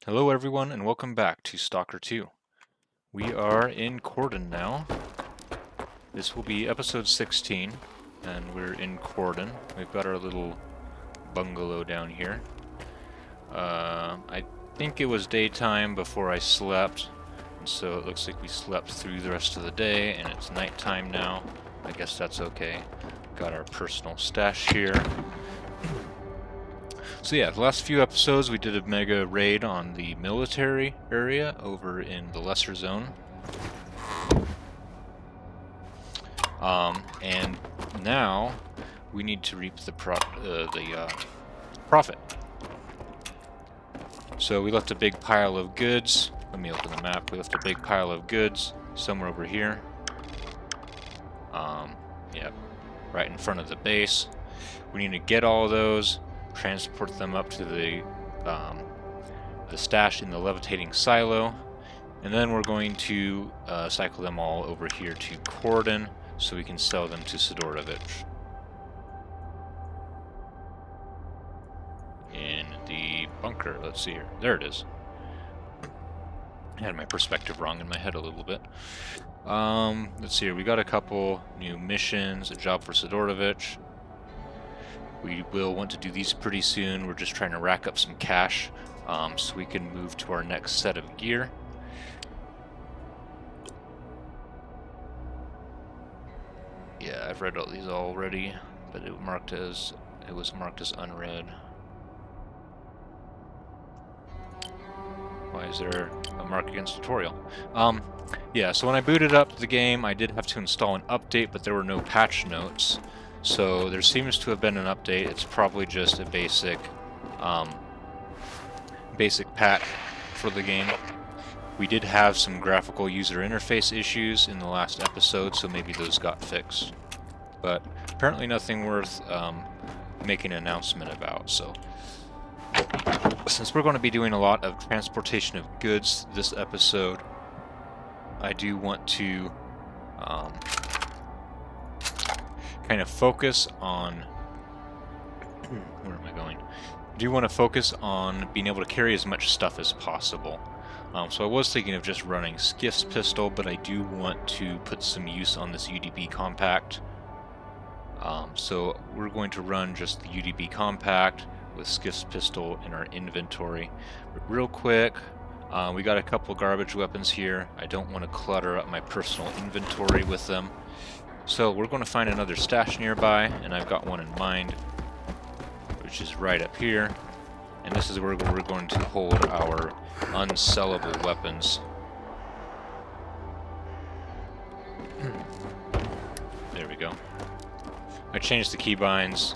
Hello everyone and welcome back to S.T.A.L.K.E.R 2. We are in Corden now. This will be episode 16 and we're in Corden. We've got our little bungalow down here. I think it was daytime before I slept, and so it looks like we slept through the rest of the day and it's nighttime now. I guess that's okay. Got our personal stash here. So yeah, the last few episodes we did a mega raid on the military area over in the Lesser Zone. And now we need to reap the profit. So we left a big pile of goods. Let me open the map. We left a big pile of goods somewhere over here. Yeah, right in front of the base. We need to get all of those, transport them up to the stash in the levitating silo, and then we're going to cycle them all over here to Corden so we can sell them to S.T.A.L.K.E.R in the bunker. Let's see here. There it is. I had my perspective wrong in my head a little bit. Let's see here. We got a couple new missions, a job for S.T.A.L.K.E.R. We will want to do these pretty soon. We're just trying to rack up some cash so we can move to our next set of gear. Yeah, I've read all these already, but it was marked as unread. Why is there a mark against tutorial? Yeah, so when I booted up the game, I did have to install an update, but there were no patch notes. So there seems to have been an update. It's probably just a basic patch for the game. We did have some graphical user interface issues in the last episode, so maybe those got fixed. But apparently nothing worth making an announcement about. So since we're going to be doing a lot of transportation of goods this episode, I do want to kind of focus on where am I going? I do want to focus on being able to carry as much stuff as possible. So I was thinking of just running Skiff's pistol, but I do want to put some use on this UDB compact. So we're going to run just the UDB compact with Skiff's pistol in our inventory. But real quick, we got a couple garbage weapons here. I don't want to clutter up my personal inventory with them. So we're going to find another stash nearby, and I've got one in mind, which is right up here. And this is where we're going to hold our unsellable weapons. There we go. I changed the keybinds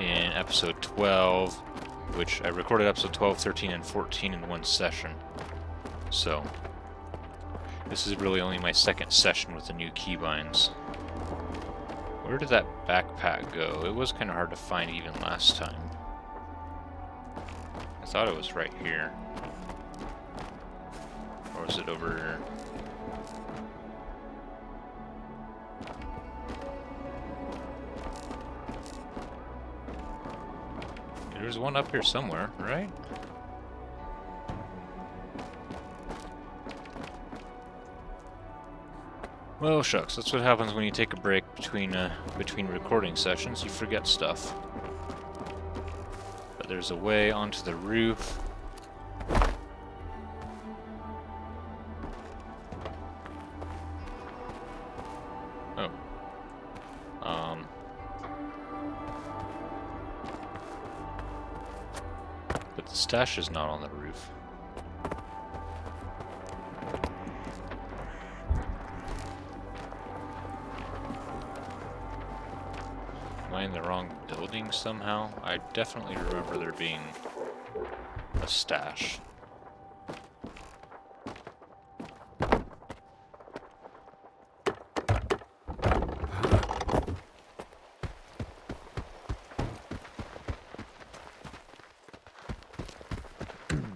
in episode 12, which I recorded episode 12, 13, and 14 in one session. So this is really only my second session with the new keybinds. Where did that backpack go? It was kind of hard to find even last time. I thought it was right here. Or was it over here? There's one up here somewhere, right? Well, shucks, that's what happens when you take a break between recording sessions. You forget stuff. But there's a way onto the roof. Oh. But the stash is not on the roof. Am I in the wrong building somehow? I definitely remember there being a stash.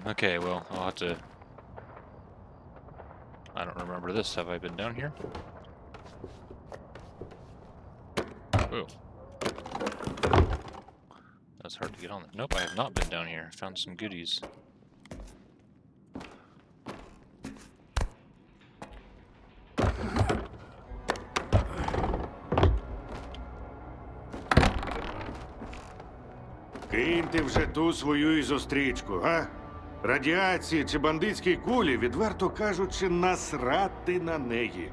Okay, well, I'll have to... I don't remember this. Have I been down here? Ooh. That's hard to get on there. Nope, I have not been down here. Found some goodies. Кинь ти вже ту свою ізострічку, га? Радіації чи бандитські кулі, відверто кажучи, насрати на неї.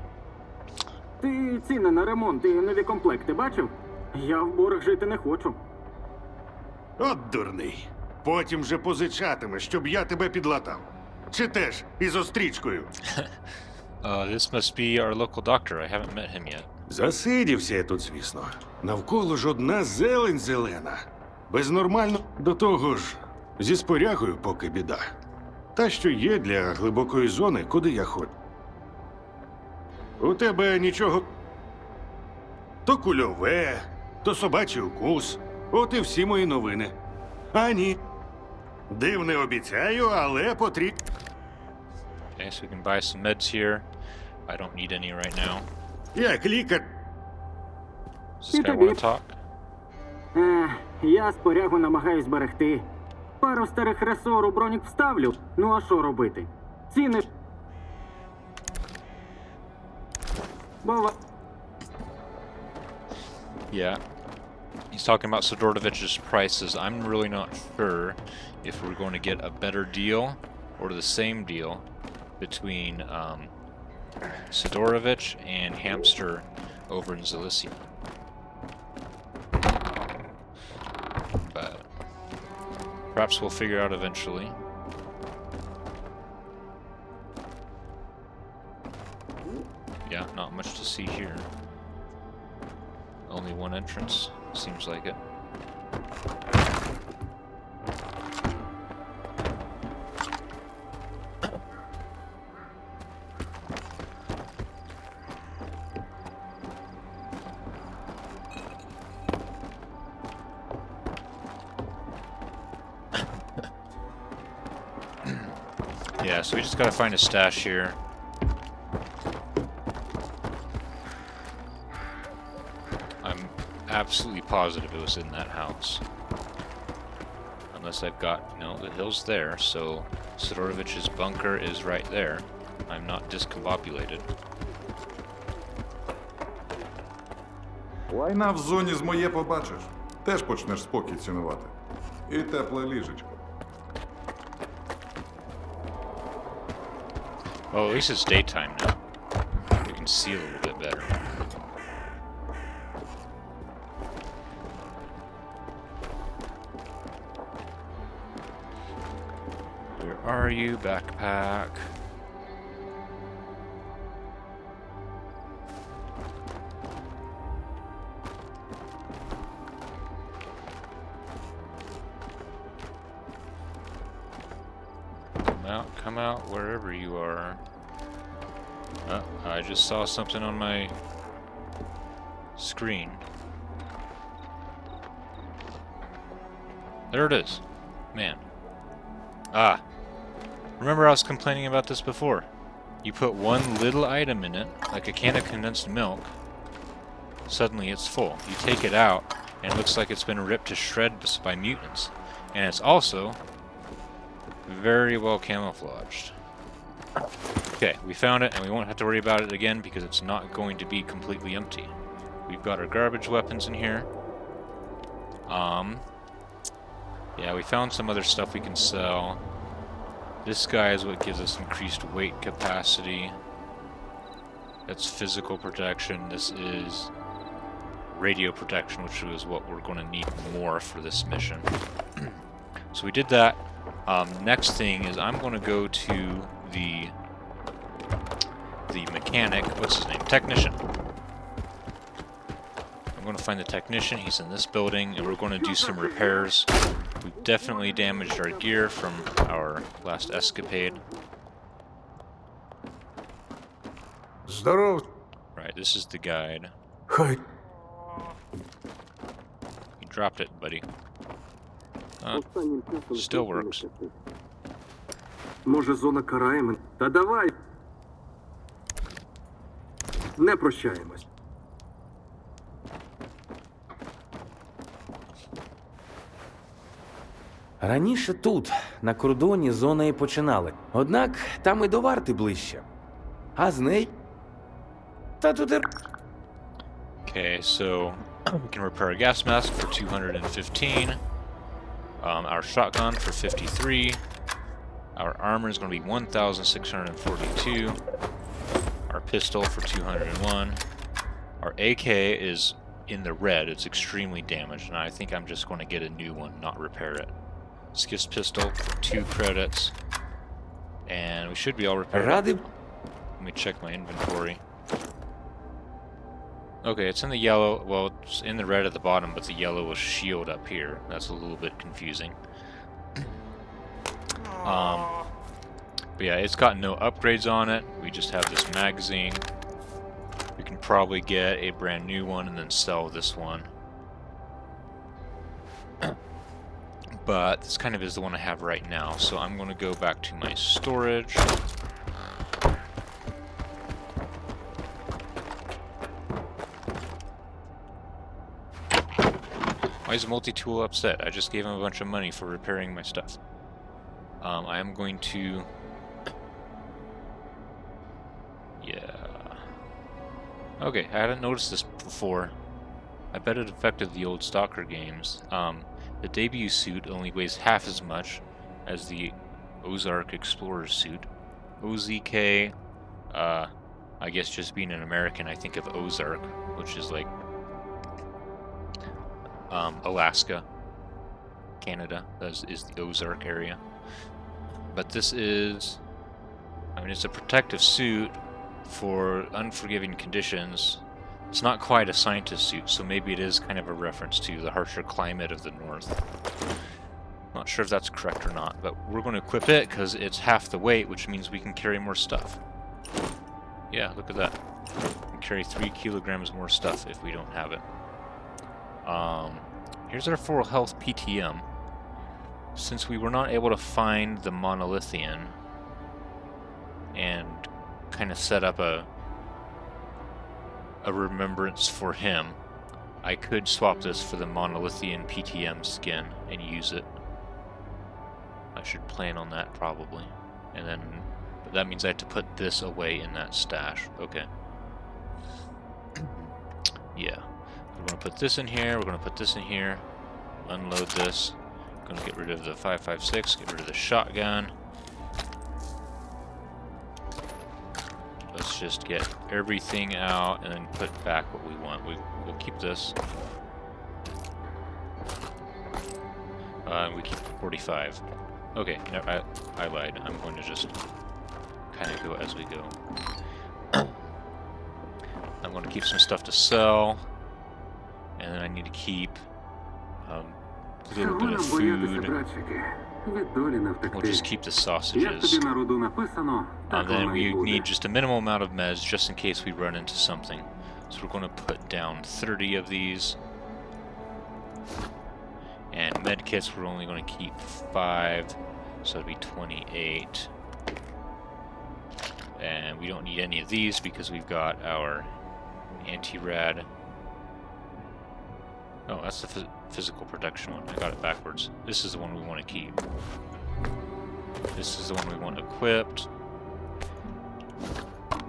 Ти ціни на ремонт і нові комплекти бачив? Я в борг жити не хочу. От дурний. Потім вже позичатиме, щоб я тебе підлатав. Чи теж ізострічкою? This must be our local doctor. I haven't met him yet. Засидівся я тут, звісно. Навколо ж одна зелень зелена. Без нормально. До того ж, зі спорягою поки біда. Та, що є для глибокої зони, куди я ходжу. У тебе нічого. То кульове, то собачий укус. От і всі мої новини. А ні. Див не обіцяю, але потрібно. Okay, so we can buy some meds here. I don't need any right now. Як лікар. Does this guy want to talk? Я спорягу намагаюсь берегти. Пару старих ресор у бронік вставлю. Ну а що робити? Ціни... Бува... Yeah. He's talking about Sidorovich's prices. I'm really not sure if we're going to get a better deal or the same deal between Sidorovich and Hamster over in Zalicia. But perhaps we'll figure out eventually. Yeah, not much to see here. Only one entrance, seems like it. Yeah, so we just gotta find a stash here. I'm absolutely positive it was in that house. Unless I've got... No, the hill's there, so Sidorovich's bunker is right there. I'm not discombobulated. Лайна в зоні з моє побачиш. Теж почнеш спокій цінувати. І тепле ліжечко. Oh, at least it's daytime now. We can see a little bit better. Where are you, backpack? Come out, wherever you are. I just saw something on my screen. There it is. Man. Ah. Remember I was complaining about this before. You put one little item in it, like a can of condensed milk, suddenly it's full. You take it out, and it looks like it's been ripped to shreds by mutants. And it's also very well camouflaged. Okay, we found it, and we won't have to worry about it again because it's not going to be completely empty. We've got our garbage weapons in here. Yeah, we found some other stuff we can sell. This guy is what gives us increased weight capacity. That's physical protection. This is radio protection, which is what we're going to need more for this mission. So we did that. Next thing is I'm going to go to the mechanic. What's his name? Technician. I'm going to find the technician. He's in this building, and we're going to do some repairs. We've definitely damaged our gear from our last escapade. Здоров. Right, this is the guide. Хай. You dropped it, buddy. Still works. Може, зона карає мене? Та давай! Не прощаємось. Раніше тут, на кордоні, зона і починали. Однак там і до варти ближче. А з неї... Та тут і... Okay, so we can repair a gas mask for 215. Our shotgun for 53. Our armor is going to be 1,642. Our pistol for 201. Our AK is in the red. It's extremely damaged, and I think I'm just going to get a new one, not repair it. Skiff's pistol for 2 credits. And we should be all repaired. Ради Let me check my inventory. Okay, it's in the yellow. Well, it's in the red at the bottom, but the yellow was shield up here. That's a little bit confusing. But yeah, it's got no upgrades on it. We just have this magazine. We can probably get a brand new one and then sell this one. But this kind of is the one I have right now. So I'm going to go back to my storage. Why is Multi-Tool upset? I just gave him a bunch of money for repairing my stuff. I am going to... Yeah. Okay, I hadn't noticed this before. I bet it affected the old S.T.A.L.K.E.R games. The debut suit only weighs half as much as the S.T.A.L.K.E.R Explorer suit. OZK, I guess just being an American, I think of Ozark, which is like Alaska, Canada, is the Ozark area. But this is, I mean, it's a protective suit for unforgiving conditions. It's not quite a scientist suit, so maybe it is kind of a reference to the harsher climate of the north. Not sure if that's correct or not, but we're going to equip it because it's half the weight, which means we can carry more stuff. Yeah, look at that. We can carry 3 kilograms more stuff if we don't have it. Here's our full health PTM. Since we were not able to find the Monolithian and kind of set up a remembrance for him, I could swap this for the Monolithian PTM skin and use it. I should plan on that probably. And then, but that means I have to put this away in that stash. Okay. Yeah. We're going to put this in here, we're going to put this in here, unload this. Going to get rid of the 5.56, get rid of the shotgun. Let's just get everything out and then put back what we want. We'll keep this. We keep 45. Okay, no, I lied. I'm going to just kind of go as we go. I'm going to keep some stuff to sell. And then I need to keep a little bit of food. We'll just keep the sausages. And then we need just a minimal amount of meds just in case we run into something. So we're going to put down 30 of these. And med kits we're only going to keep 5. So it'll be 28. And we don't need any of these because we've got our anti-rad. Oh, that's the physical protection one. I got it backwards. This is the one we want to keep. This is the one we want equipped.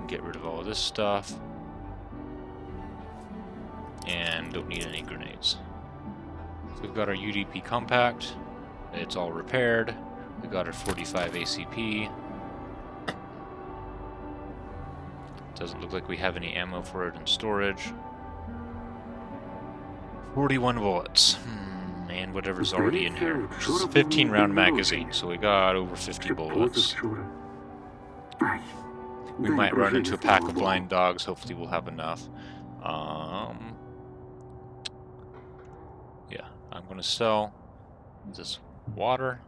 Get rid of all of this stuff. And don't need any grenades. So we've got our UDP compact. It's all repaired. We've got our 45 ACP. Doesn't look like we have any ammo for it in storage. 41 bullets. And whatever's already in here. It's a 15 round magazine, so we got over 50 bullets. We might run into a pack of blind dogs. Hopefully we'll have enough. Yeah, I'm going to sell this water.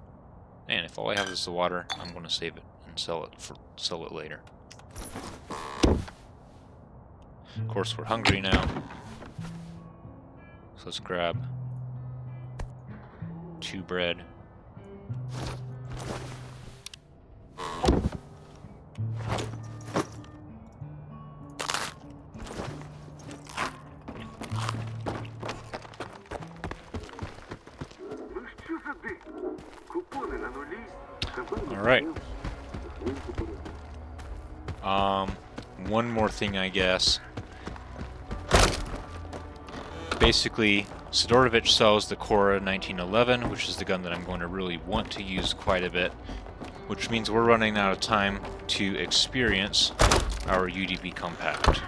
And if all I have is the water, I'm going to save it and sell it later. Of course, we're hungry now. So let's grab 2 bread. Alright. One more thing, I guess. Basically, Sidorovich sells the Cora 1911, which is the gun that I'm going to really want to use quite a bit, which means we're running out of time to experience our UDB compact.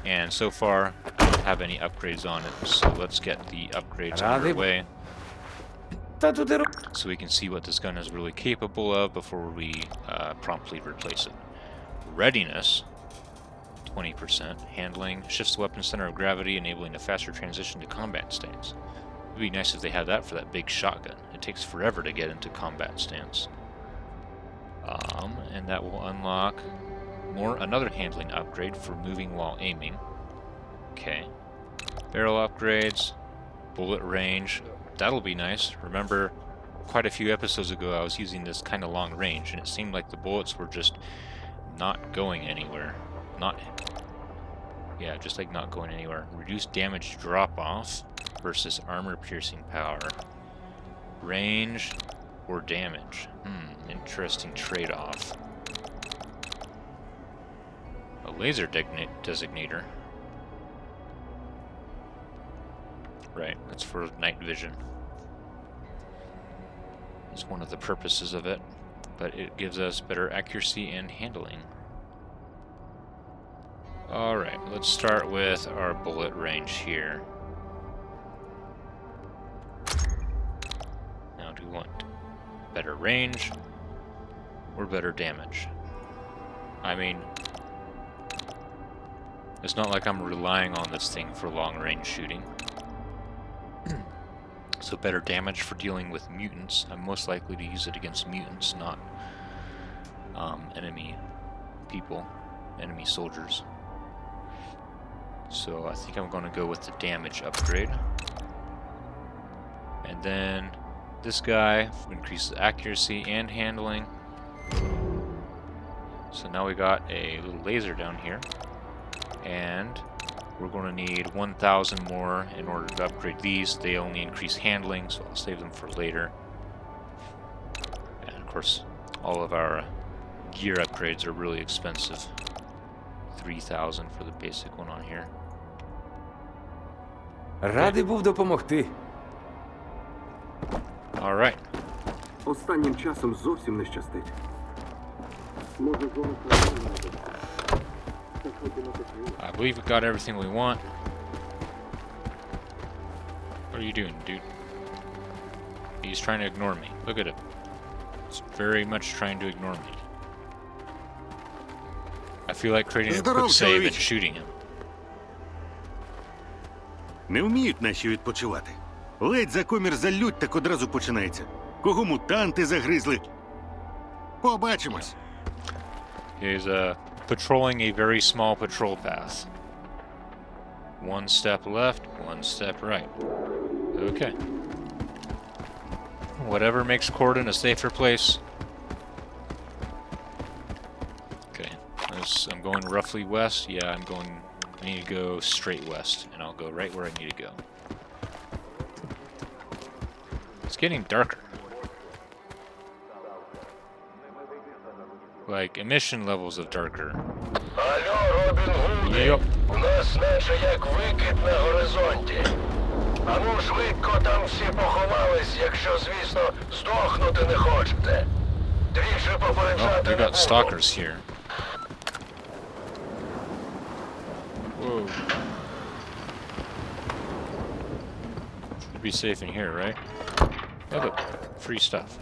And so far, I don't have any upgrades on it, so let's get the upgrades underway Та тут і so we can see what this gun is really capable of before we promptly replace it. Readiness, 20%. Handling, shifts the weapon center of gravity, enabling a faster transition to combat stance. It would be nice if they had that for that big shotgun. It takes forever to get into combat stance. And that will unlock another handling upgrade for moving while aiming. Okay. Barrel upgrades, bullet range. That'll be nice. Remember, quite a few episodes ago I was using this kind of long range, and it seemed like the bullets were just not going anywhere. Just like not going anywhere. Reduced damage drop-off versus armor-piercing power. Range or damage. Interesting trade-off. A laser designator. Right, that's for night vision. It's one of the purposes of it, but it gives us better accuracy and handling. Alright, let's start with our bullet range here. Now, do we want better range or better damage? I mean, it's not like I'm relying on this thing for long-range shooting. So better damage for dealing with mutants. I'm most likely to use it against mutants, not enemy people, enemy soldiers. So I think I'm going to go with the damage upgrade. And then this guy increases accuracy and handling. So now we got a little laser down here. And we're going to need 1,000 more in order to upgrade these. They only increase handling, so I'll save them for later. And of course, all of our gear upgrades are really expensive. 3,000 for the basic one on here. Радий був допомогти. Alright. Останнім часом зовсім не щастить. Може, I believe we got everything we want. What are you doing, dude? He's trying to ignore me. Look at him. He's very much trying to ignore me. I feel like creating a quick save and shooting him. Не вміють наші відпочивати. Ледь за комір залють, так одразу починається. Кого мутанти загризли. Побачимось. He's patrolling a very small patrol path. One step left, one step right. Okay. Whatever makes Corden a safer place. Okay. I'm going roughly west. Yeah, I need to go straight west, and I'll go right where I need to go. It's getting darker. Like, emission levels of darker. Алло, Робін Гуди! Йоп. У нас наче як викид на горизонті. Ану швидко там всі поховались, якщо, звісно, здохнути не хочете. Двічі Oh, попереджати we не got буду. stalkers here. Whoa. Should be safe in here, right? Oh, look, free stuff.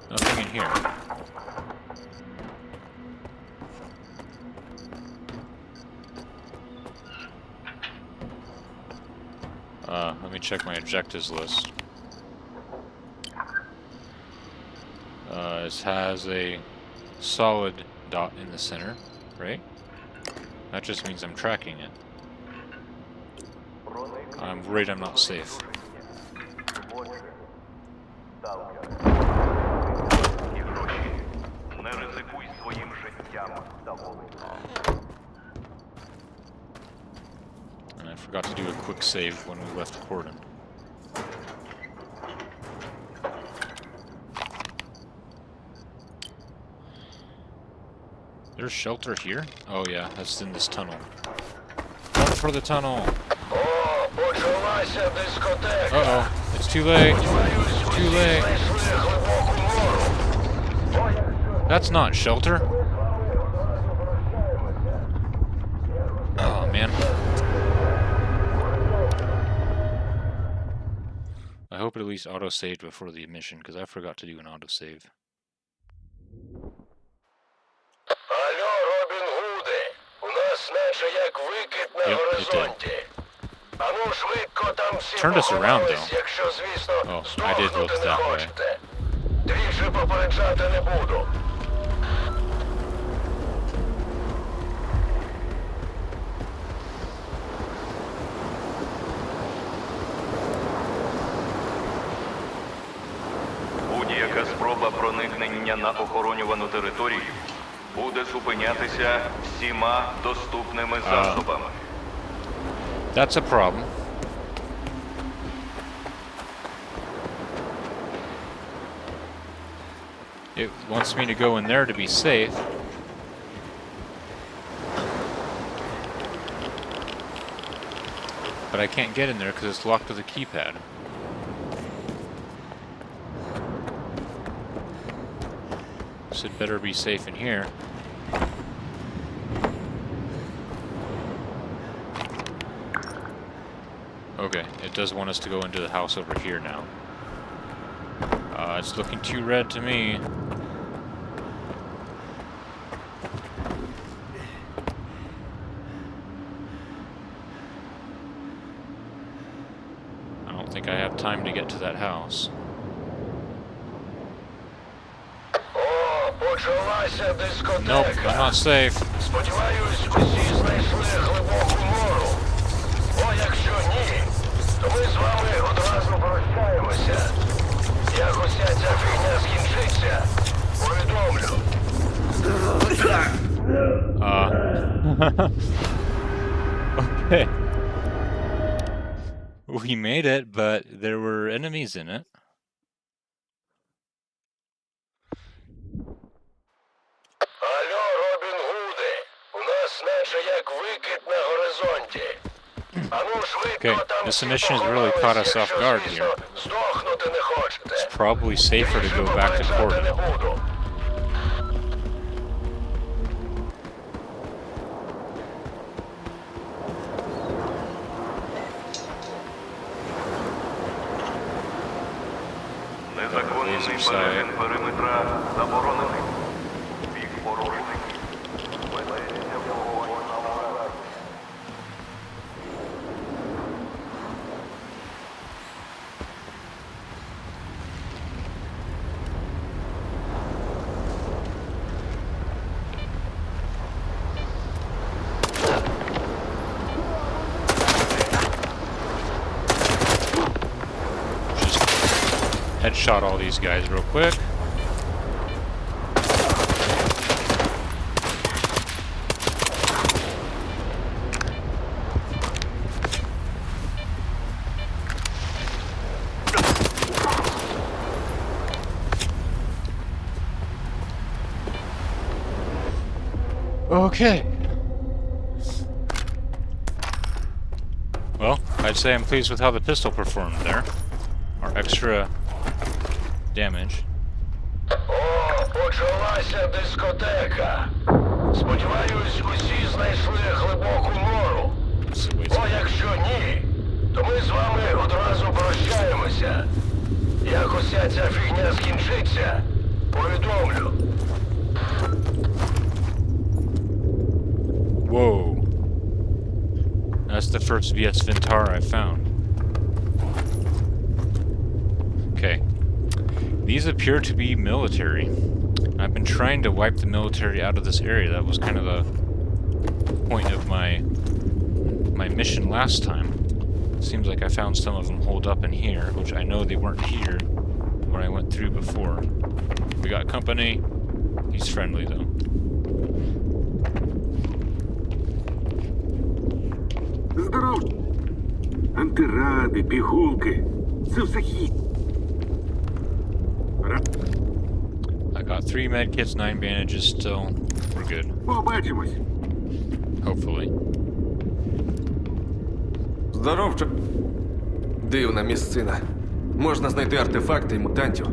Nothing in here. Let me check my objectives list. This has a solid dot in the center, right? That just means I'm tracking it. I'm worried I'm not safe. Не ризикуй своїм життям, Сталовий. And I forgot to do a quick save when we left Corden. There's shelter here? Oh yeah, that's in this tunnel. Run for the tunnel! О, почалася дискотека. Uh-oh, it's too late. Too late. Знайшли глибоку нору. That's not shelter. Oh man. I hope it at least auto-saved before the emission, because I forgot to do an auto-save. Алло, Робін Гуде. У нас наче як викид на Yep, it did. горизонті. Ану швидко там всі Turned us around, поховались, though. якщо, звісно, Oh, I did look здохнути не that way. хочете. Двічі попереджати не буду. Будь-яка спроба проникнення на охоронювану територію буде зупинятися всіма доступними засобами. That's a problem. It wants me to go in there to be safe. But I can't get in there because it's locked with a keypad. So it better be safe in here. Okay, it does want us to go into the house over here now. It's looking too red to me. I don't think I have time to get to that house. О, почалася дискотека. Nope, I'm not safe. Сподіваюсь, усі знайшли глибоку нору. Бо якщо ні, то ми з вами одразу прощаємося. Як уся ця фігня скінчиться, повідомлю. Okay. We made it, but there were enemies in it. Алло, Робін Гуде. У нас наче як викид на горизонті. Ану швидко Okay, там this всі emission has really caught us поховались, off якщо, guard звісно, here. здохнути не хочете. It's probably safer to Двічі go back to попереджати не court. буду. Незаконний перетин периметра заборонений. Бік порушників. Ведеться вогонь на ворога. Just headshot all these guys real quick. Okay. Well, I'd say I'm pleased with how the pistol performed there. Our extra damage. О, почалася дискотека. Сподіваюсь, усі знайшли глибоку нору. Бо якщо ні, то ми з вами одразу прощаємося. Як уся ця фігня скінчиться, повідомлю. Whoa. That's the first S.T.A.L.K.E.R I found. Okay. These appear to be military. I've been trying to wipe the military out of this area. That was kind of the point of my mission last time. Seems like I found some of them holed up in here, which I know they weren't here when I went through before. We got company. He's friendly though. Здоров! Антиради, пігулки. Це все хід. got 3 medkits, 9 bandages still. We're good. Побачимось. Hopefully. Здоров, дивна місцина. Можна знайти артефакти і мутантів.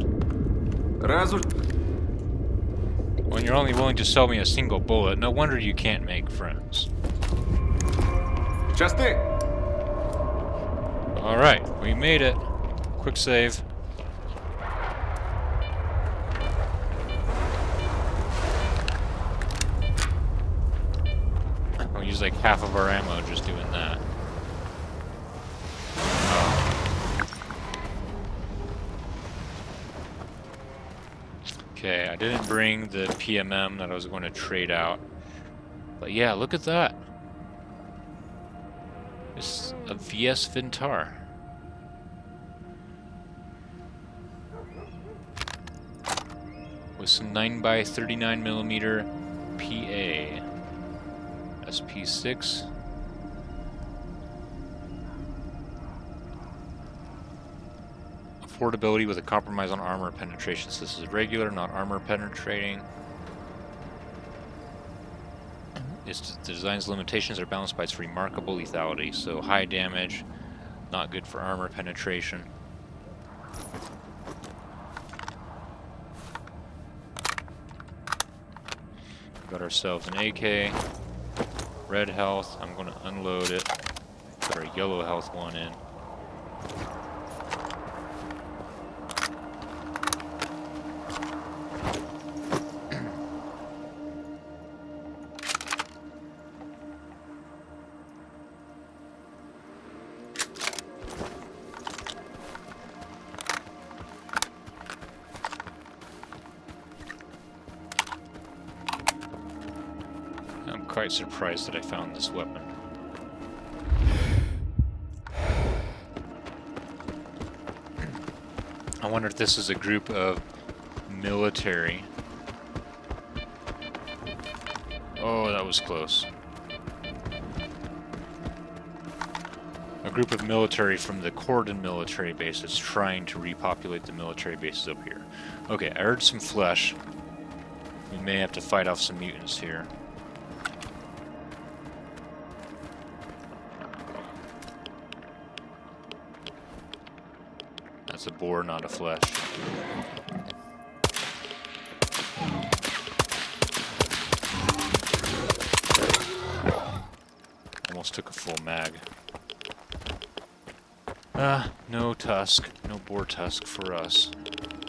Раз уж When you're only willing to sell me a single bullet, no wonder you can't make friends. щасти! Alright, we made it. Quick save. We'll use like half of our ammo just doing that. Okay, I didn't bring the PMM that I was going to trade out. But yeah, look at that. It's a VS Vintar. With some 9x39mm PA. SP6. Affordability with a compromise on armor penetration. So this is regular, not armor penetrating. Its design's limitations are balanced by its remarkable lethality. So high damage, not good for armor penetration. Got ourselves an AK. Red health. I'm going to unload it. Put our yellow health one in. I'm quite surprised that I found this weapon. I wonder if this is a group of military. Oh, that was close. A group of military from the Cordon military base that's trying to repopulate the military bases up here. Okay, I heard some flesh. We may have to fight off some mutants here. That's a boar, not a flesh. Almost took a full mag. No tusk. No boar tusk for us.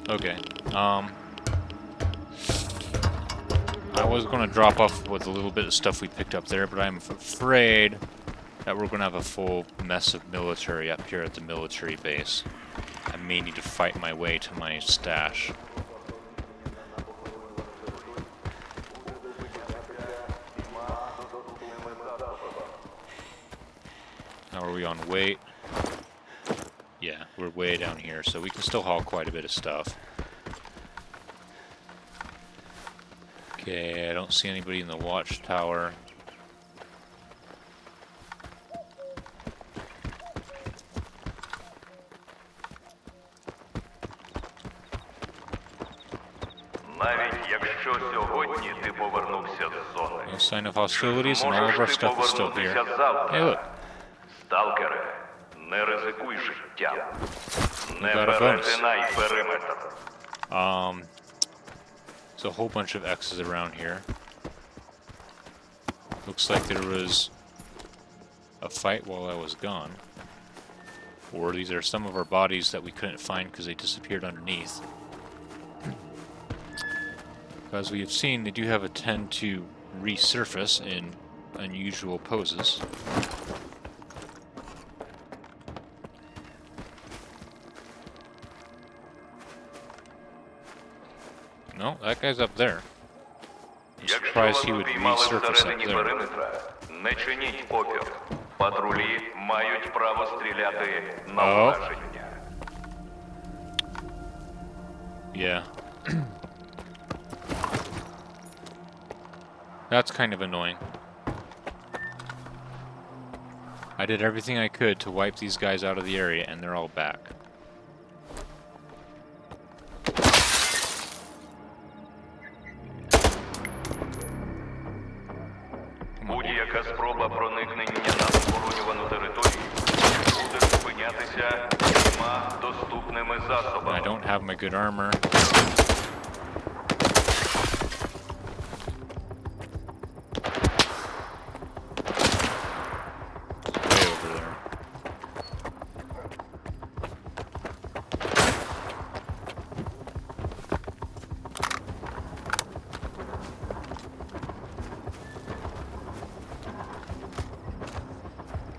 Okay, I was going to drop off with a little bit of stuff we picked up there, but I'm afraid that we're going to have a full mess of military up here at the military base. I may need to fight my way to my stash. Now are we on weight? Yeah, we're way down here, so we can still haul quite a bit of stuff. Okay, I don't see anybody in the watchtower. Навіть якщо сьогодні ти повернувся з зони, No sign of hostilities, and all of our можеш ти stuff is still повернутися here. завтра. Hey, look. Сталкере, не ризикуй життям. Не got a bonus. перетинай периметр. There's a whole bunch of X's around here. Looks like there was a fight while I was gone. Or these are some of our bodies that we couldn't find because they disappeared underneath. As we have seen, they do have a tend to resurface in unusual poses. No, that guy's up there. I'm Якщо surprised вас he would упіймали resurface up всередині there. периметра, не чиніть опір. Патрулі мають право стріляти на Oh. ураження. Yeah. That's kind of annoying. I did everything I could to wipe these guys out of the area, and they're all back. Будь-яка спроба проникнення на охоронювану територію буде зупинятися всіма доступними I засобами. don't have my good armor. Way over there.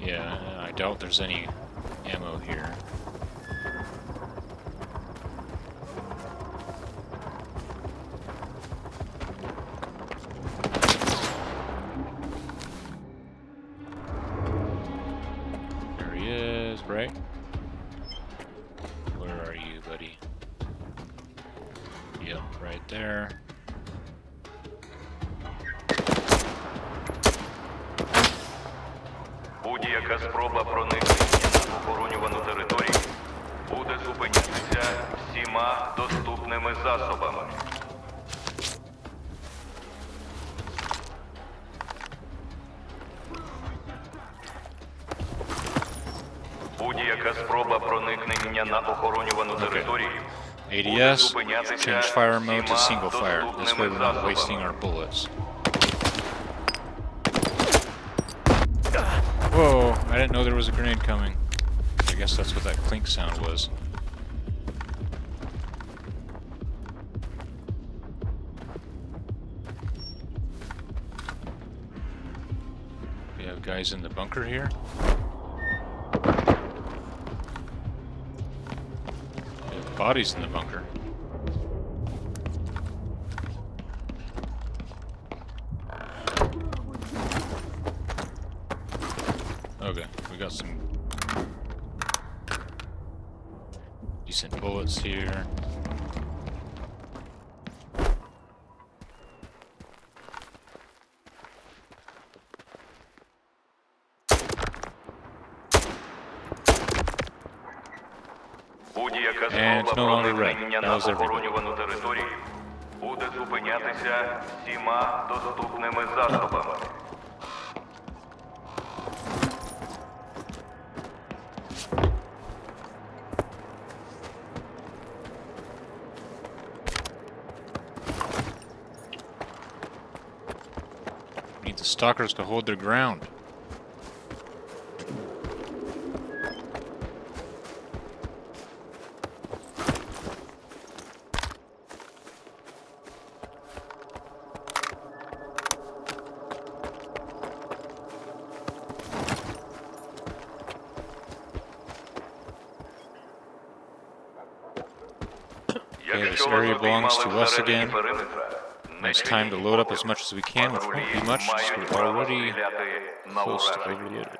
Yeah, I doubt there's any ammo here. There he is, right? Where are you, buddy? Yep, right there. Будь-яка спроба проникнення на охоронювану територію буде зупинятися всіма доступними засобами. Будь-яка спроба проникнення на охоронювану територію буде ADS, зупинятися change fire mode to всіма single fire. This way доступними we're not wasting засобами. our bullets. Whoa, I didn't know there was a grenade coming. I guess that's what that clink sound was. We have guys in the bunker here. We have bodies in the bunker. Okay, we got some decent bullets here. Будь-яка And it's спроба no longer red. проникнення That на was everybody. охоронювану територію буде зупинятися всіма доступними засобами. We need the stalkers to hold their ground. Okay, this area belongs to us again. And it's time to load up as much as we can, which won't be much, since we're already close to overloaded.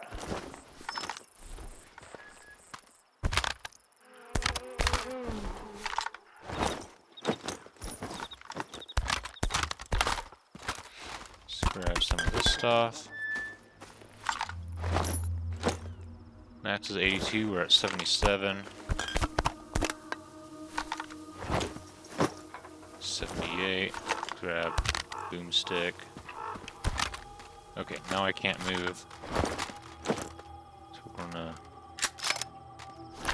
Let's grab some of this stuff. Max is 82, we're at 77. 78. Grab boomstick. Okay, now I can't move. So we're gonna.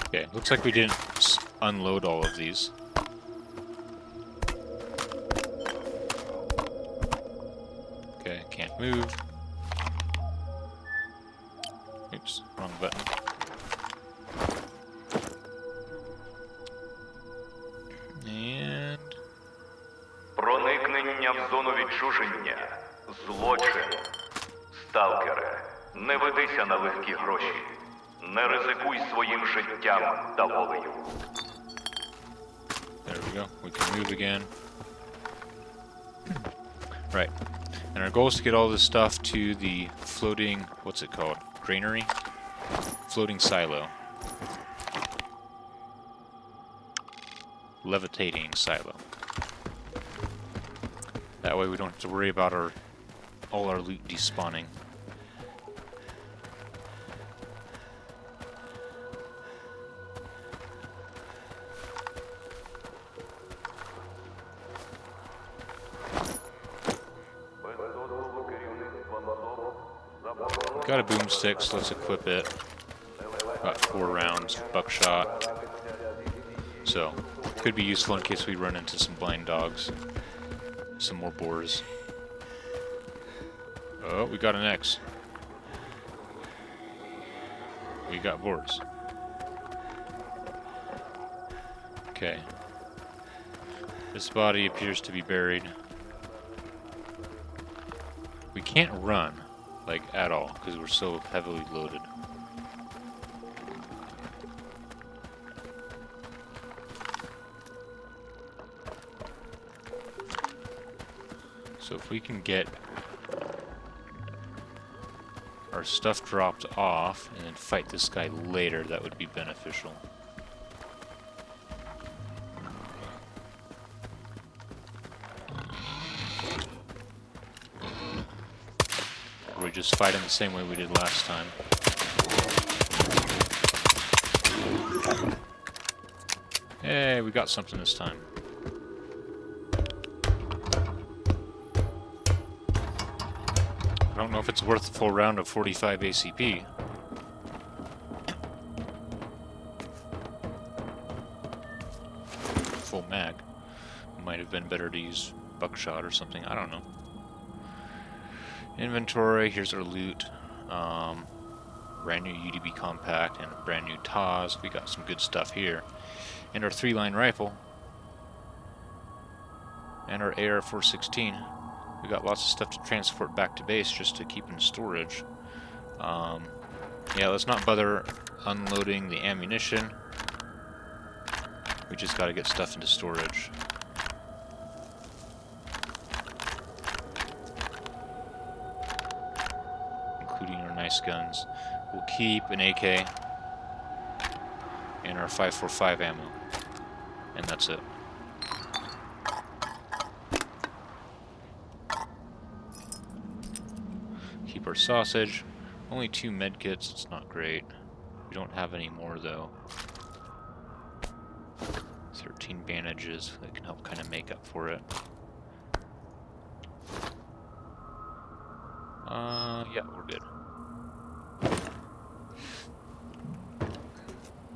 Okay, looks like we didn't unload all of these. Okay, can't move. Oops, wrong button. And Проникнення в зону відчуження – злочин. Сталкере, не ведися на легкі гроші. Не ризикуй своїм життям та волею. there we go. We can move again. Right. And our goal is to get all this stuff to the floating, what's it called? Granary? Floating silo. Levitating silo. That way we don't have to worry about all our loot despawning. Got a boomstick, so let's equip it. Got 4 rounds, buckshot. So, could be useful in case we run into some blind dogs. Some more boars. Oh, we got an X. We got boars. Okay. This body appears to be buried. We can't run, like, at all, because we're so heavily loaded. So if we can get our stuff dropped off and then fight this guy later, that would be beneficial. Or we just fight him the same way we did last time. Hey, we got something this time. I don't know if it's worth a full round of 45 ACP. Full mag. Might have been better to use buckshot or something, I don't know. Inventory, here's our loot. Brand new UDB compact and a brand new TAS. We got some good stuff here. And our 3-line rifle. And our AR-416. We got lots of stuff to transport back to base just to keep in storage. Yeah, let's not bother unloading the ammunition. We just gotta get stuff into storage. Including our nice guns. We'll keep an AK and our 5.45 ammo. And that's it. Keep our sausage. Only 2 medkits, it's not great. We don't have any more though. 13 bandages that can help kind of make up for it. Yeah, we're good.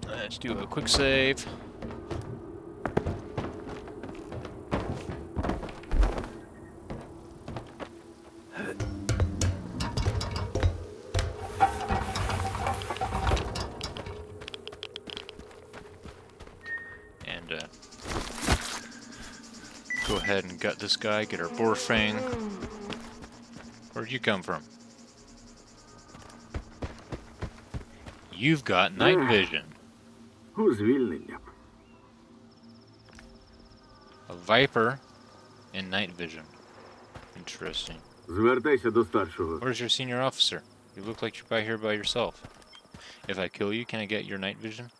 Let's do a quick save. And go ahead and gut this guy, get our boar fang. Where'd you come from? You've got night vision. Звільнення. A viper and night vision. Interesting. Звертайся до старшого. Where's your senior officer? You look like you're here by yourself. If I kill you, can I get your night vision?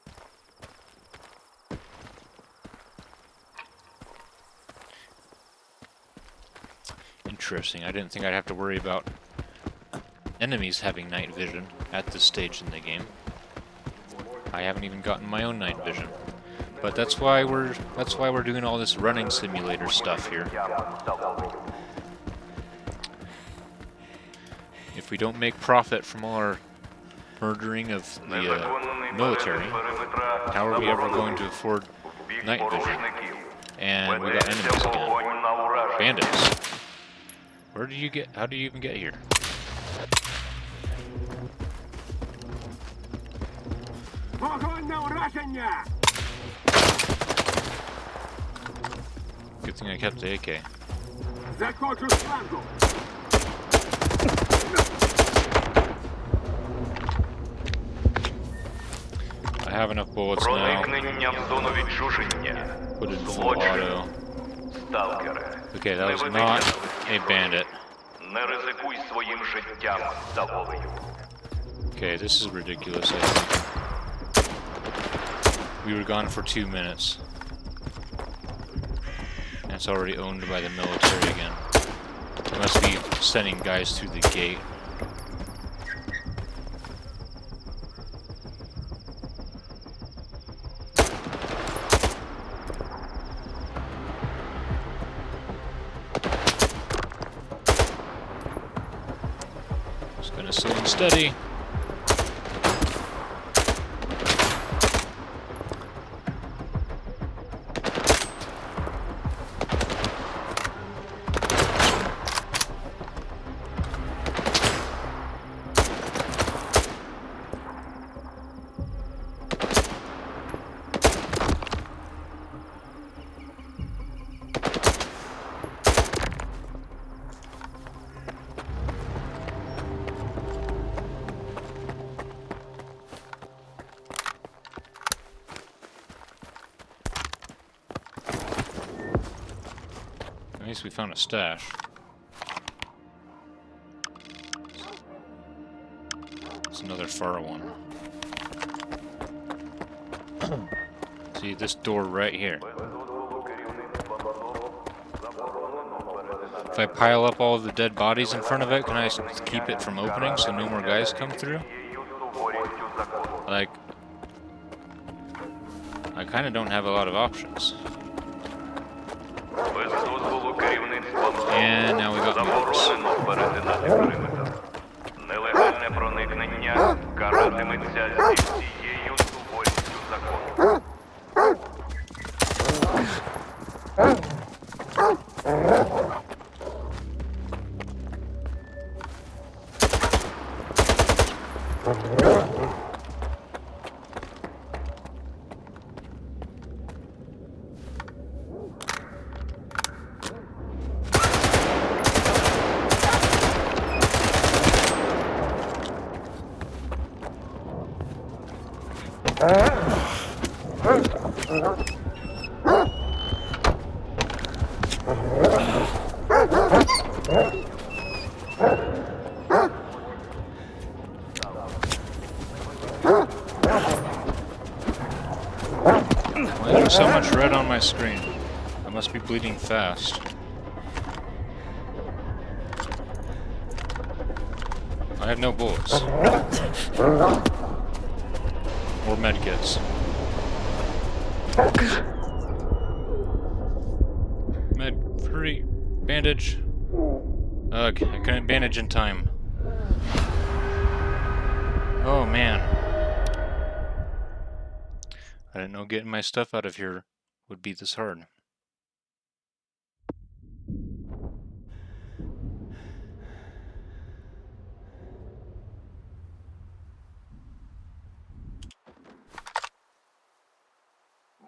Interesting. I didn't think I'd have to worry about enemies having night vision at this stage in the game. I haven't even gotten my own night vision. But that's why we're doing all this running simulator stuff here. If we don't make profit from all our murdering of the military, how are we ever going to afford night vision? And we got enemies again. Bandits. How do you even get here? Вогонь на ураження! Good thing I kept the AK. Заходжу з флангу! I have enough bullets now. Проникнення в зону відчуження. Put it in full auto. Сталкере. Okay, that was not a bandit. Не ризикуй своїм життям та волею. Okay, this is ridiculous, I think. We were gone for 2 minutes. And it's already owned by the military again. They must be sending guys through the gate. slow and steady. At least we found a stash. It's another far one. See this door right here. If I pile up all of the dead bodies in front of it, can I keep it from opening so no more guys come through? Like, I kind of don't have a lot of options. And now we got movers. Нелегальне проникнення каратиметься зі всією суворістю закону. Why is there so much red on my screen? I must be bleeding fast. I have no bullets. Or medkits. Med, hurry, bandage. Ugh, I couldn't bandage in time. Oh man. I didn't know getting my stuff out of here would be this hard.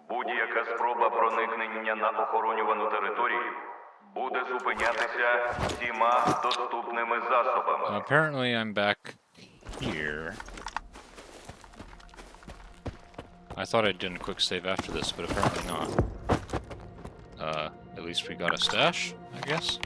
Будь-яка спроба проникнення на охоронювану територію буде зупинятися всіма доступними засобами. Apparently I'm back here. I thought I'd done a quick save after this, but apparently not. At least we got a stash, I guess.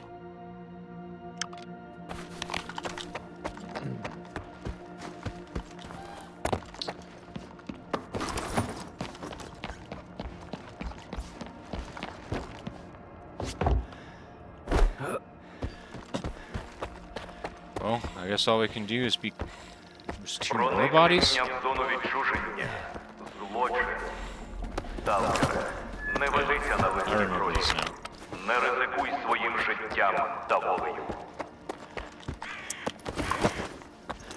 Well, I guess all we can do is be... There's two more bodies? Проникнення в зону відчуження. Злочин. Сталкере, не ведися на I легкі remember гроші. this now. Не ризикуй своїм життям та волею.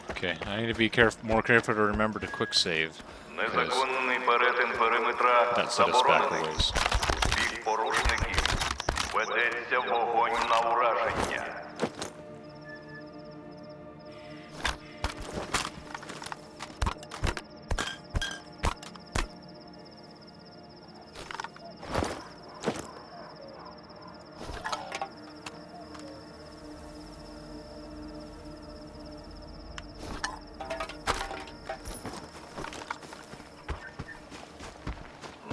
Okay, I need to be more careful to remember to quick save. Незаконний перетин периметра That set us back a заборонений. ways. Від порушників ведеться вогонь на ураження.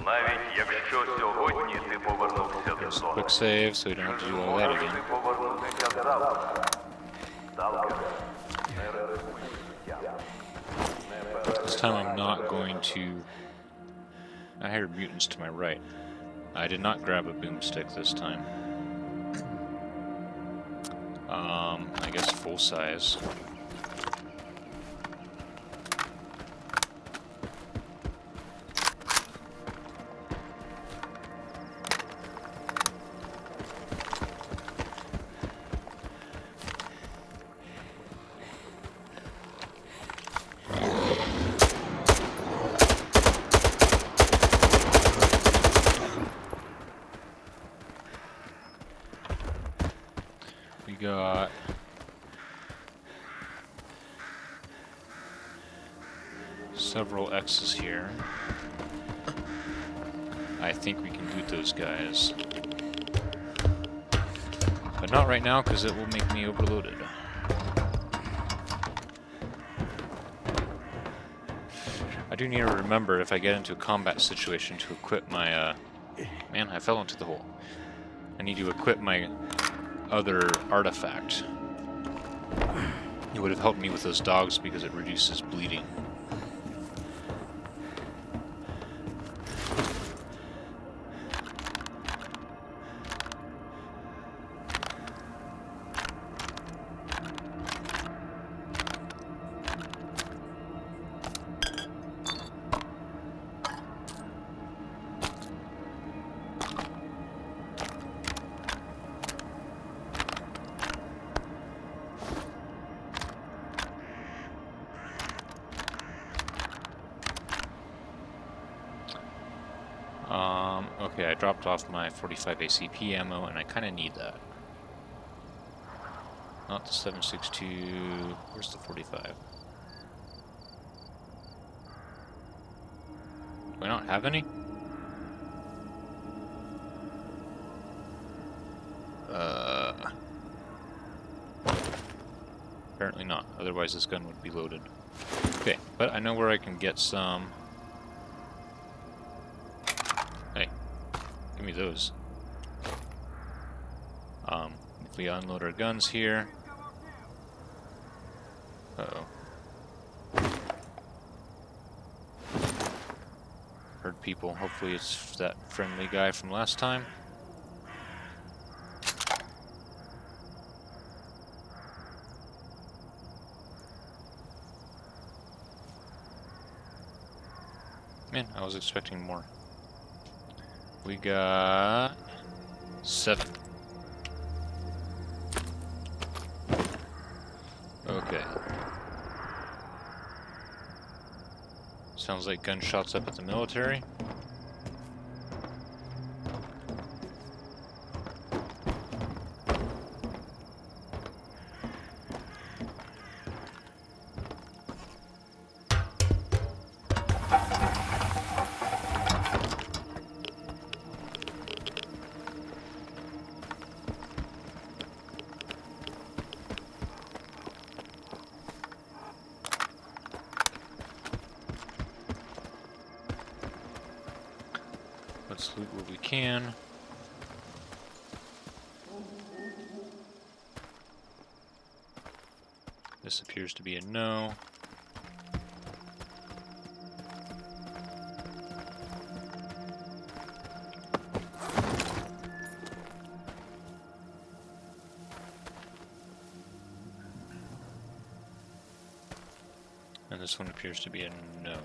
Навіть якщо сьогодні ти повернувся до зони, Quick save so we don't have to do all that можеш again. ти повернутися завтра. Сталкер, не ризикуй життям. This time I'm not going to... I heard mutants to my right. I did not grab a boomstick this time. I guess full size. got several X's here. I think we can loot those guys. But not right now, because it will make me overloaded. I do need to remember if I get into a combat situation to equip my, man, I fell into the hole. I need to equip my other artifact. It would have helped me with those dogs because it reduces bleeding. Okay, I dropped off my 45 ACP ammo, and I kind of need that. Not the 7.62. Where's the 45? Do I not have any? Apparently not. Otherwise, this gun would be loaded. Okay, but I know where I can get some. Hey, give me those. If we unload our guns here. Uh-oh. Heard people. Hopefully it's that friendly guy from last time. Man, I was expecting more. We got 7. Okay. Sounds like gunshots up at the military. Let's loot what we can. This appears to be a no. And this one appears to be a no.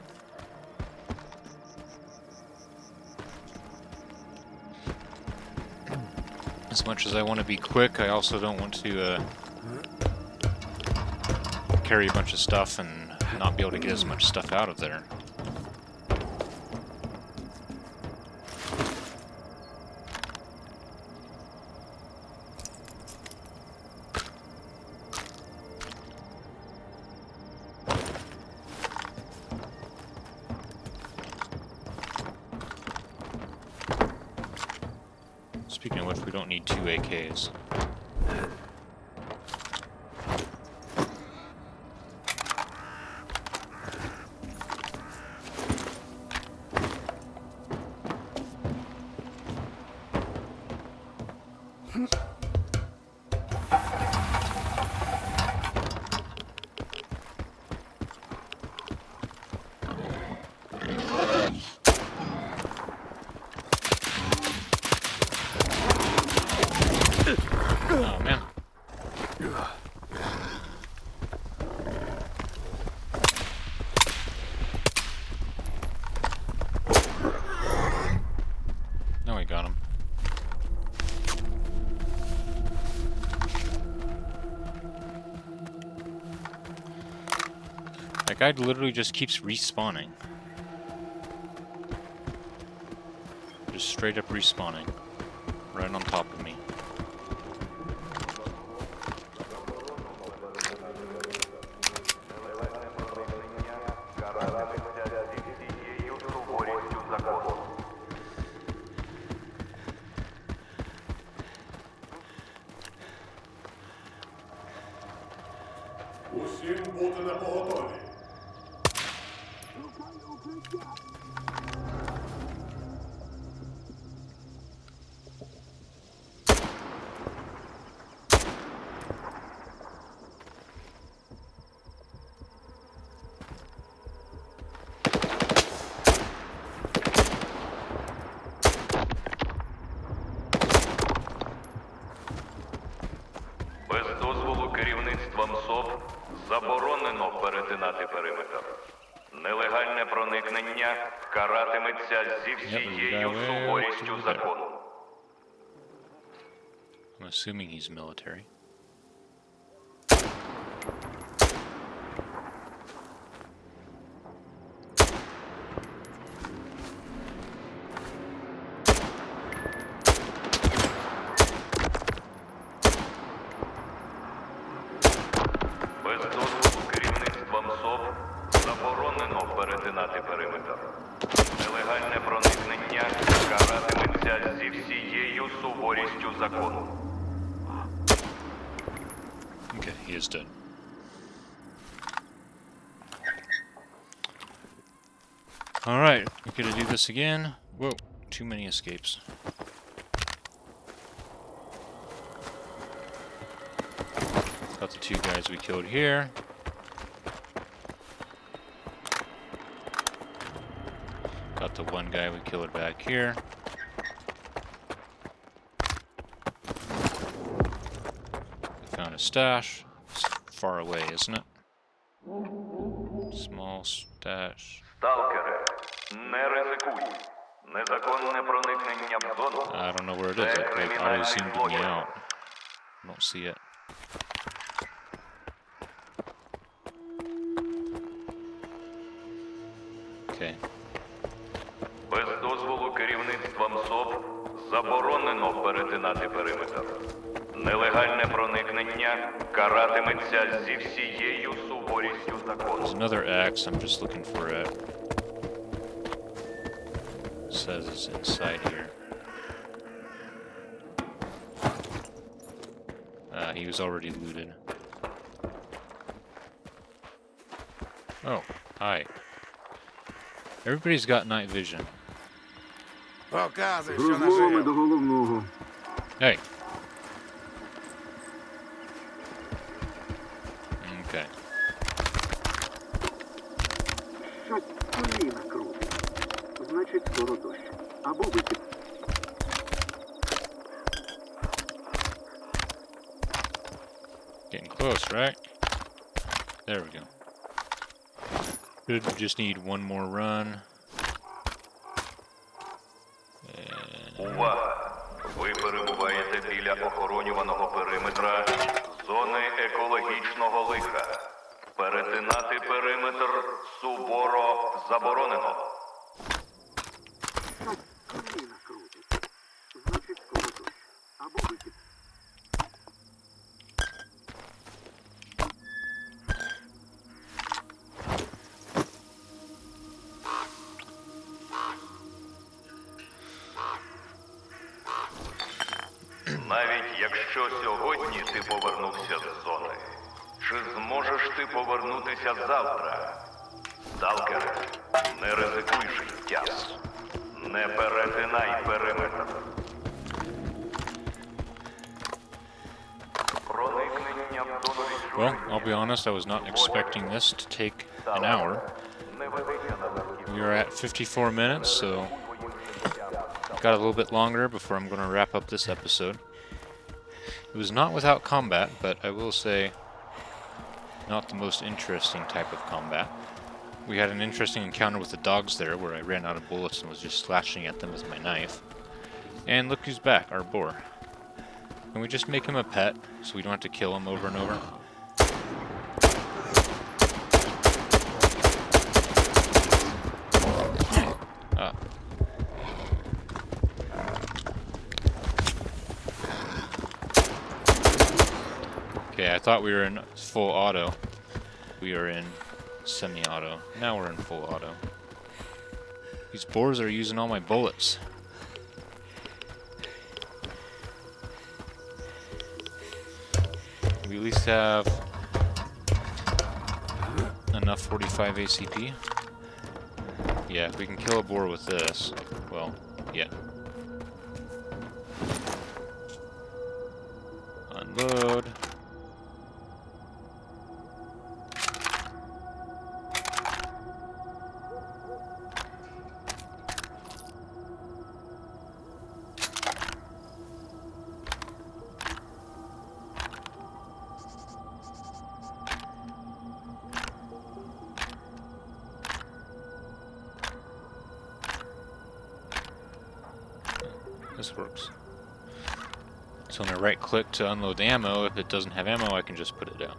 As much as I want to be quick, I also don't want to carry a bunch of stuff and not be able to get as much stuff out of there. Speaking of which, we don't need 2 AKs. Oh man. Now we got him. That guy literally just keeps respawning. Just straight up respawning. Right on top of me. Всім бути на поготові. Без дозволу керівництва МСОП заборонено перетинати периметр. Нелегальне проникнення каратиметься зі всією суворістю закону. I'm assuming he's military. Без дозволу керівництва МСОП заборонено перетинати периметр. Нелегальне проникнення каратиметься зі всією суворістю закону. Okay, he is dead. Alright, we're gonna do this again. Whoa, too many escapes. Got the two guys we killed here. Got the one guy we killed back here. Found a stash. It's far away, isn't it? Small stash. Сталкере, не ризикуй. Незаконне проникнення в зону. I don't know where it is. It auto zoomed me out. I don't see it. Okay. Без дозволу керівництва МСОП заборонено перетинати периметр. Нелегальне проникнення каратиметься зі всією суворістю There's закону. another axe. I'm just looking for it. It says it's inside here. He was already looted. Oh, hi. Everybody's got night vision. Показуй, що Розмовами до головного. Hey. Okay. Щось коліна крутить. Значить, скоро дощ. Або вихід. Getting close, right? There we go. Should just need one more run. Увага! Ви перебуваєте біля охоронюваного периметра зони екологічного лиха. Перетинати периметр суворо заборонено. Щось коліна крутить. Значить, скоро дощ. Або вихід. Навіть якщо сьогодні ти повернувся з зони, чи зможеш ти повернутися завтра? Сталкере, не ризикуй життям. Не перетинай периметр. Проникнення в зону Well, відчуження. I'll be honest, I was not expecting this to take an hour. Не ведися на легкі We are at 54 minutes, so got a little bit longer before I'm going to wrap up this episode. It was not without combat, but I will say not the most interesting type of combat. We had an interesting encounter with the dogs there where I ran out of bullets and was just slashing at them with my knife. And look who's back, our boar. Can we just make him a pet so we don't have to kill him over and over? Ah. Okay, I thought we were in full auto. We are in semi-auto. Now we're in full auto. These boars are using all my bullets. We at least have enough 45 ACP? Yeah, if we can kill a boar with this, well, yeah. Unload. This works. So when I right click to unload the ammo, if it doesn't have ammo, I can just put it down.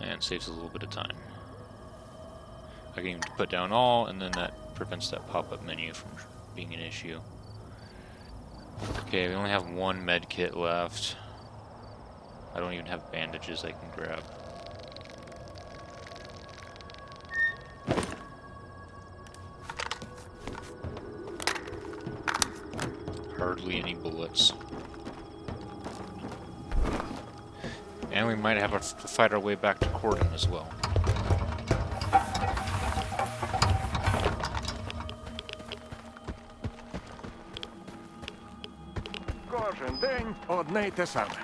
And saves a little bit of time. I can even put down all, and then that prevents that pop-up menu from being an issue. Okay, we only have one med kit left. I don't even have bandages I can grab. Hardly any bullets. And we might have to fight our way back to Corden as well. Кожен день одне й те саме.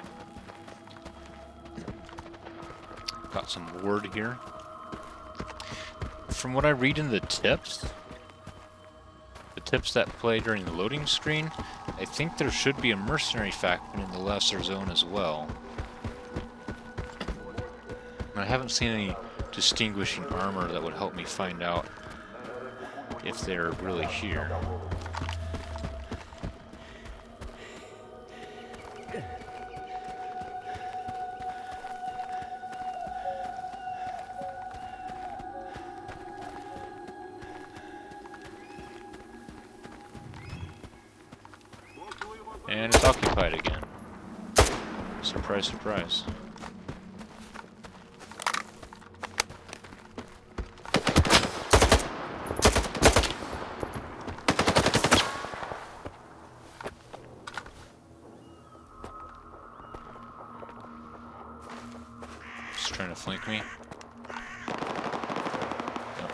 Got some word here. From what I read in the tips that play during the loading screen, I think there should be a mercenary faction in the lesser zone as well. I haven't seen any distinguishing armor that would help me find out if they're really here. And it's occupied again. Surprise, surprise. Just trying to flank me. No.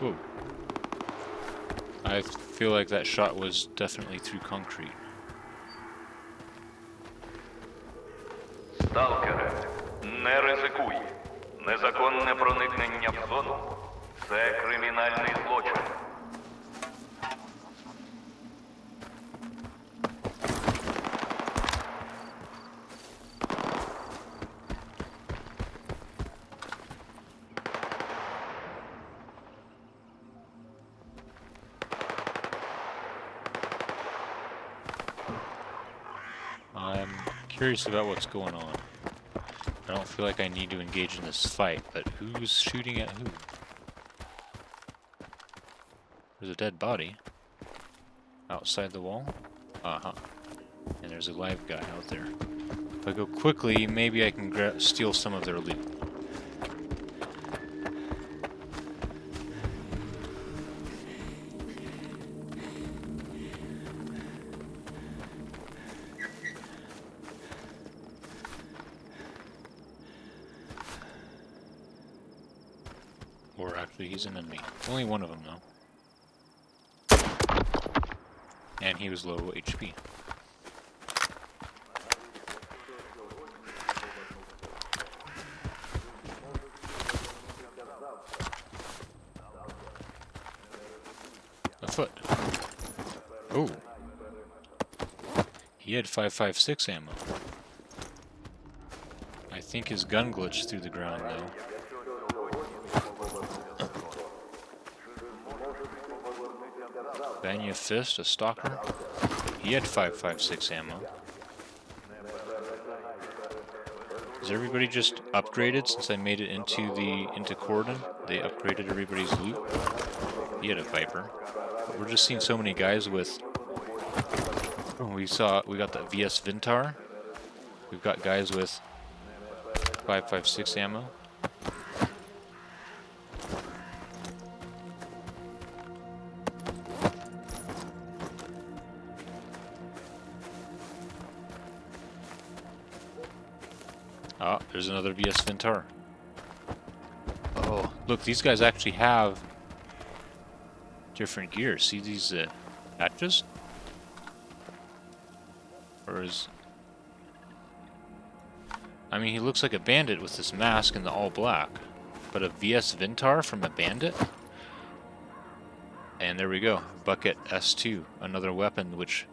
Whoa. I feel like that shot was definitely through concrete. Сталкере, не ризикуй. Незаконне проникнення в зону – це кримінальний злочин. I'm curious about what's going on. I don't feel like I need to engage in this fight, but who's shooting at who? There's a dead body outside the wall. Uh-huh. And there's a live guy out there. If I go quickly, maybe I can steal some of their loot. Or actually, he's an enemy. Only one of them, though. And he was low HP. A foot. Oh. He had 5.56 ammo. I think his gun glitched through the ground, though. Banya Fist, a stalker. He had 5.56 ammo. Is everybody just upgraded since I made it into Corden? They upgraded everybody's loot. He had a Viper. But we're just seeing so many guys with. Oh, we got the VS Vintar. We've got guys with 5.56 ammo. Ah, there's another VS Vintar. Look, these guys actually have different gear. See these patches? Or is... I mean, he looks like a bandit with this mask and the all black. But a VS Vintar from a bandit? And there we go. Bucket S2. Another weapon which...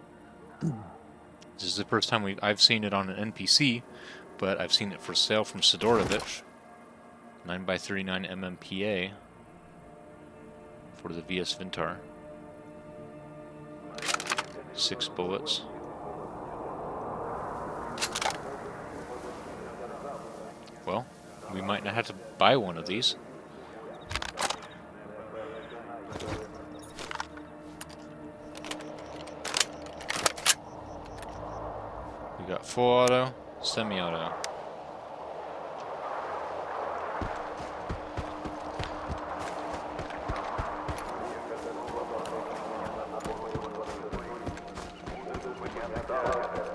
This is the first time I've seen it on an NPC, but I've seen it for sale from Sidorovich. 9x39 MMPA for the VS Vintar. 6 bullets. Well, we might not have to buy one of these. We got full auto, semi-auto.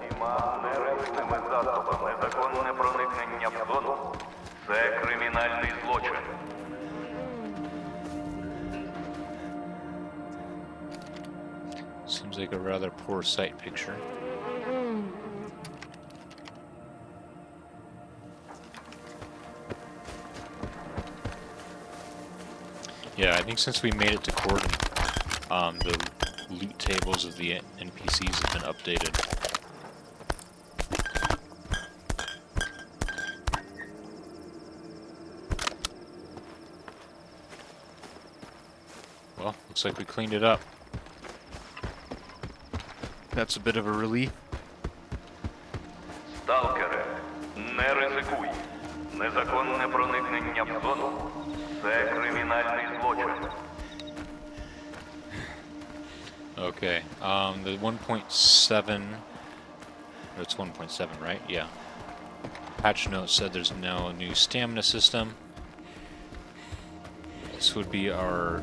Всіма неречними засобами незаконне проникнення в зону – це кримінальний злочин. Seems like a rather poor sight picture. Yeah, I think since we made it to Cordon, the loot tables of the NPCs have been updated. Well, looks like we cleaned it up. That's a bit of a relief. Сталкере, не ризикуй. Незаконне проникнення в зону – це кримінальний злочин. Okay, the 1.7, it's 1.7, right? Yeah. Patch notes said there's no new stamina system. This would be our,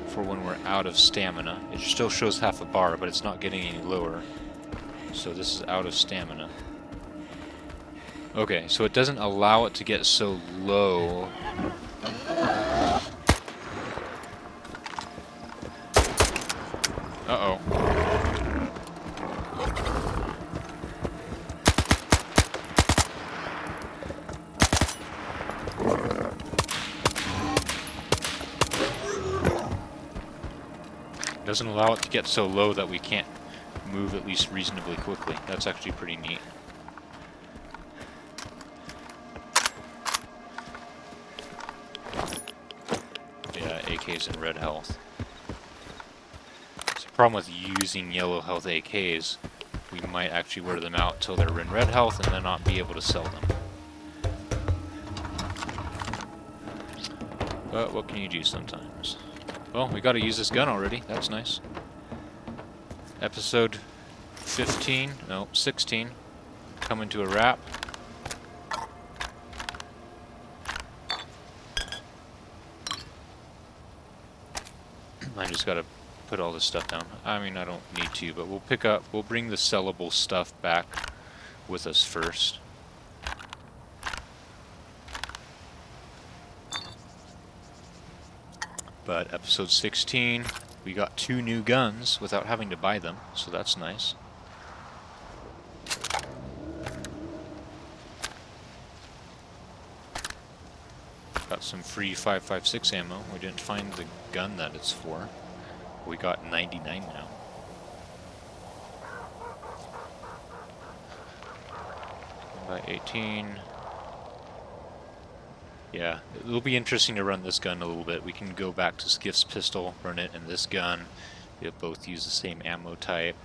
for when we're out of stamina. It still shows half a bar, but it's not getting any lower. So this is out of stamina. Okay, so it doesn't allow it to get so low. Uh-oh. Doesn't allow it to get so low that we can't move at least reasonably quickly. That's actually pretty neat. Yeah, AKs in red health. Problem with using yellow health AKs, we might actually wear them out till they're in red health and then not be able to sell them. But what can you do sometimes? Well, we got to use this gun already. That's nice. Episode 15, no, 16, coming to a wrap. I just got to put all this stuff down. I mean, I don't need to, but we'll bring the sellable stuff back with us first. But episode 16, we got 2 new guns without having to buy them, so that's nice. Got some free 5.56 ammo. We didn't find the gun that it's for. We got 99 now. By 18. Yeah, it'll be interesting to run this gun a little bit. We can go back to Skiff's pistol, run it in this gun. They both use the same ammo type.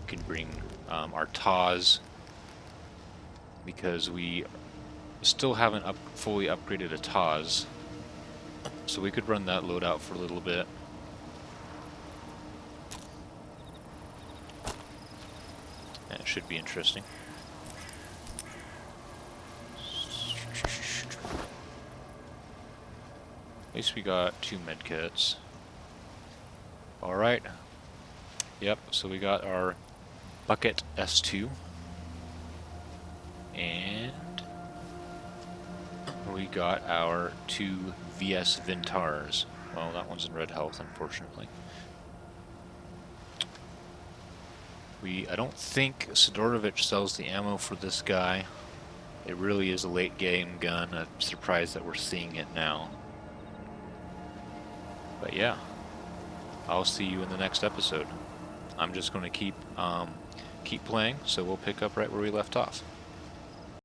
We can bring our TAWs because we still haven't fully upgraded a TAWs. So we could run that loadout for a little bit. That should be interesting. At least we got 2 medkits. Alright. Yep, so we got our bucket S2. And We got our 2 VS Vintars. Well, that one's in red health, unfortunately. I don't think Sidorovich sells the ammo for this guy. It really is a late game gun. I'm surprised that we're seeing it now. But yeah, I'll see you in the next episode. I'm just going to keep playing, so we'll pick up right where we left off.